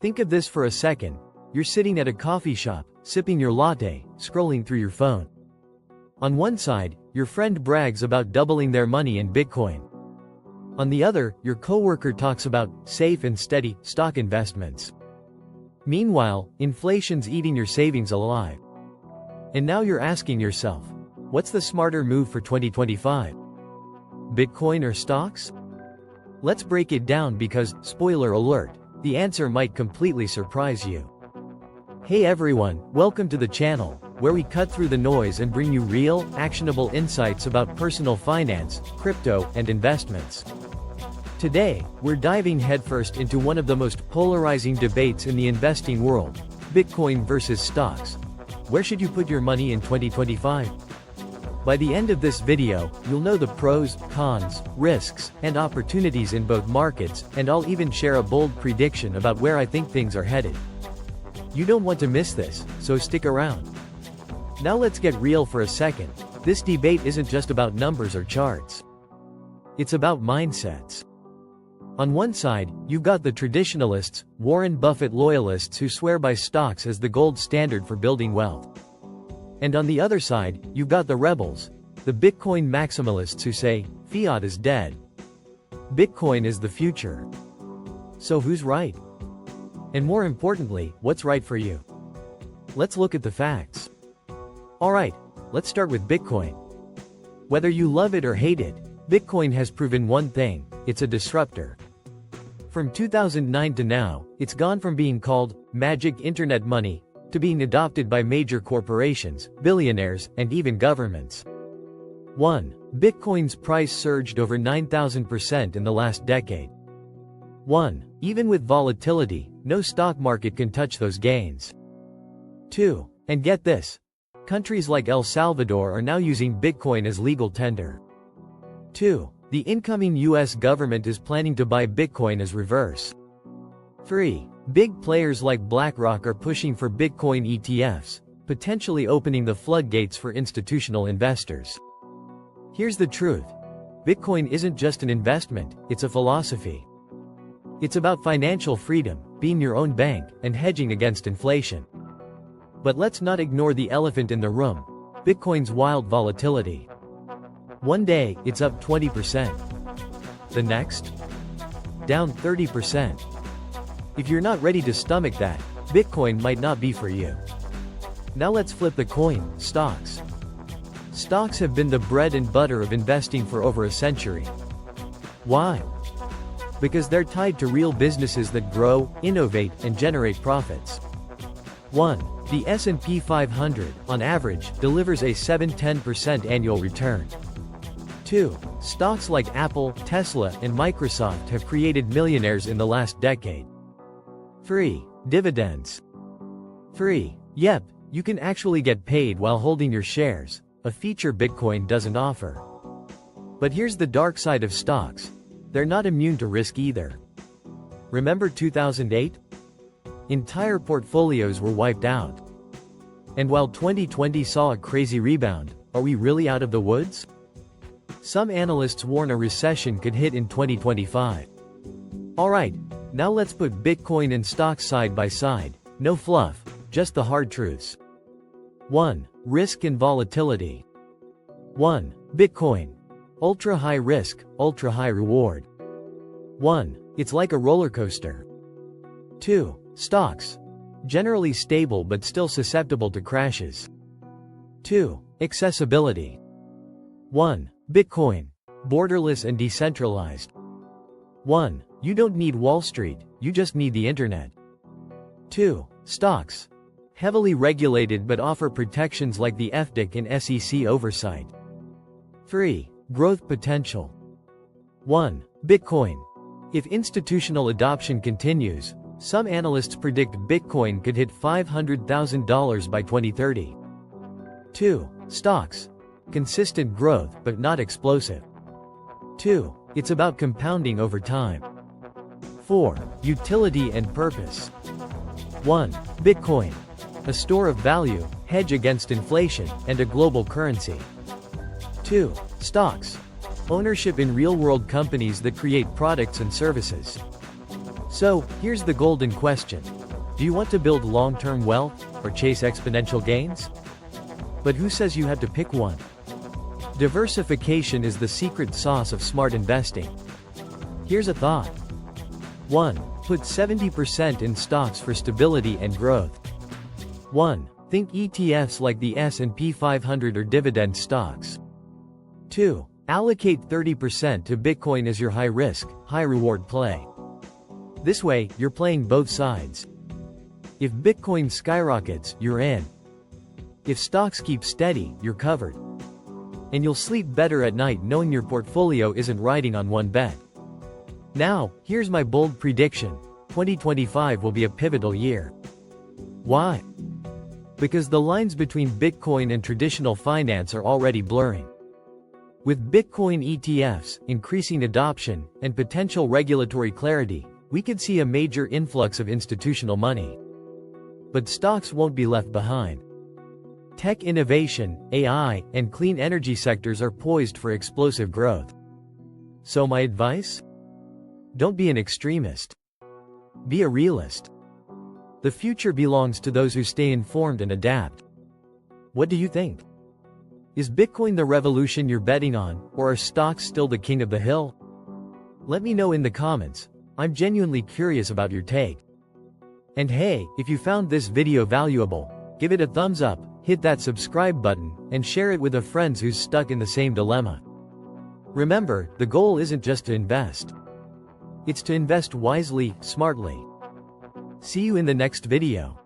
Think of this for a second. You're sitting at a coffee shop, sipping your latte, scrolling through your phone. On one side, your friend brags about doubling their money in Bitcoin. On the other, your coworker talks about safe and steady stock investments. Meanwhile, inflation's eating your savings alive. And now you're asking yourself, what's the smarter move for 2025? Bitcoin or stocks? Let's break it down because, spoiler alert, the answer might completely surprise you. Hey everyone, welcome to the channel, where we cut through the noise and bring you real, actionable insights about personal finance, crypto, and investments. Today, we're diving headfirst into one of the most polarizing debates in the investing world: Bitcoin versus stocks. Where should you put your money in 2025? By the end of this video, you'll know the pros, cons, risks, and opportunities in both markets, and I'll even share a bold prediction about where I think things are headed. You don't want to miss this, so stick around. Now let's get real for a second. This debate isn't just about numbers or charts. It's about mindsets. On one side, you've got the traditionalists, Warren Buffett loyalists who swear by stocks as the gold standard for building wealth. And on the other side, you've got the rebels, the Bitcoin maximalists who say, fiat is dead. Bitcoin is the future. So who's right? And more importantly, what's right for you? Let's look at the facts. Alright, let's start with Bitcoin. Whether you love it or hate it, Bitcoin has proven one thing: it's a disruptor. From 2009 to now, it's gone from being called magic internet money to being adopted by major corporations, billionaires, and even governments. 1. Bitcoin's price surged over 9,000% in the last decade. 1. Even with volatility, no stock market can touch those gains. 2. And get this. Countries like El Salvador are now using Bitcoin as legal tender. 2. The incoming US government is planning to buy Bitcoin as reverse. 3. Big players like BlackRock are pushing for Bitcoin ETFs, potentially opening the floodgates for institutional investors. Here's the truth. Bitcoin isn't just an investment, it's a philosophy. It's about financial freedom, being your own bank, and hedging against inflation. But let's not ignore the elephant in the room: Bitcoin's wild volatility. One day, it's up 20%. The next? Down 30%. If you're not ready to stomach that, Bitcoin might not be for you. Now let's flip the coin: stocks. Stocks have been the bread and butter of investing for over a century. Why? Because they're tied to real businesses that grow, innovate, and generate profits. 1. The S&P 500, on average, delivers a 7–10% annual return. 2. Stocks like Apple, Tesla, and Microsoft have created millionaires in the last decade. 3. Dividends. 3. Yep, you can actually get paid while holding your shares, a feature Bitcoin doesn't offer. But here's the dark side of stocks: they're not immune to risk either. Remember 2008? Entire portfolios were wiped out. And while 2020 saw a crazy rebound, are we really out of the woods? Some analysts warn a recession could hit in 2025. Alright, now let's put Bitcoin and stocks side by side. No fluff, just the hard truths. 1. Risk and volatility. 1. Bitcoin. Ultra high risk, ultra high reward. 1. It's like a roller coaster. 2. Stocks. Generally stable but still susceptible to crashes. 2. Accessibility. 1. Bitcoin. Borderless and decentralized. 1. You don't need Wall Street, you just need the internet. 2. Stocks. Heavily regulated but offer protections like the FDIC and SEC oversight. 3. Growth potential. 1. Bitcoin. If institutional adoption continues, some analysts predict Bitcoin could hit $500,000 by 2030. 2. Stocks. Consistent growth, but not explosive. 2. It's about compounding over time. 4. Utility and purpose. 1. Bitcoin. A store of value, hedge against inflation, and a global currency. 2. Stocks. Ownership in real-world companies that create products and services. So, here's the golden question. Do you want to build long-term wealth, or chase exponential gains? But who says you have to pick one? Diversification is the secret sauce of smart investing. Here's a thought. 1. Put 70% in stocks for stability and growth. 1. Think ETFs like the S&P 500 or dividend stocks. 2. Allocate 30% to Bitcoin as your high-risk, high-reward play. This way, you're playing both sides. If Bitcoin skyrockets, you're in. If stocks keep steady, you're covered. And you'll sleep better at night knowing your portfolio isn't riding on one bet. Now, here's my bold prediction. 2025 will be a pivotal year. Why? Because the lines between Bitcoin and traditional finance are already blurring. With Bitcoin ETFs, increasing adoption, and potential regulatory clarity, we could see a major influx of institutional money. But stocks won't be left behind. Tech innovation, AI, and clean energy sectors are poised for explosive growth. So my advice? Don't be an extremist. Be a realist. The future belongs to those who stay informed and adapt. What do you think? Is Bitcoin the revolution you're betting on, or are stocks still the king of the hill? Let me know in the comments. I'm genuinely curious about your take. And hey, if you found this video valuable, give it a thumbs up, hit that subscribe button, and share it with a friend who's stuck in the same dilemma. Remember, the goal isn't just to invest. It's to invest wisely, smartly. See you in the next video.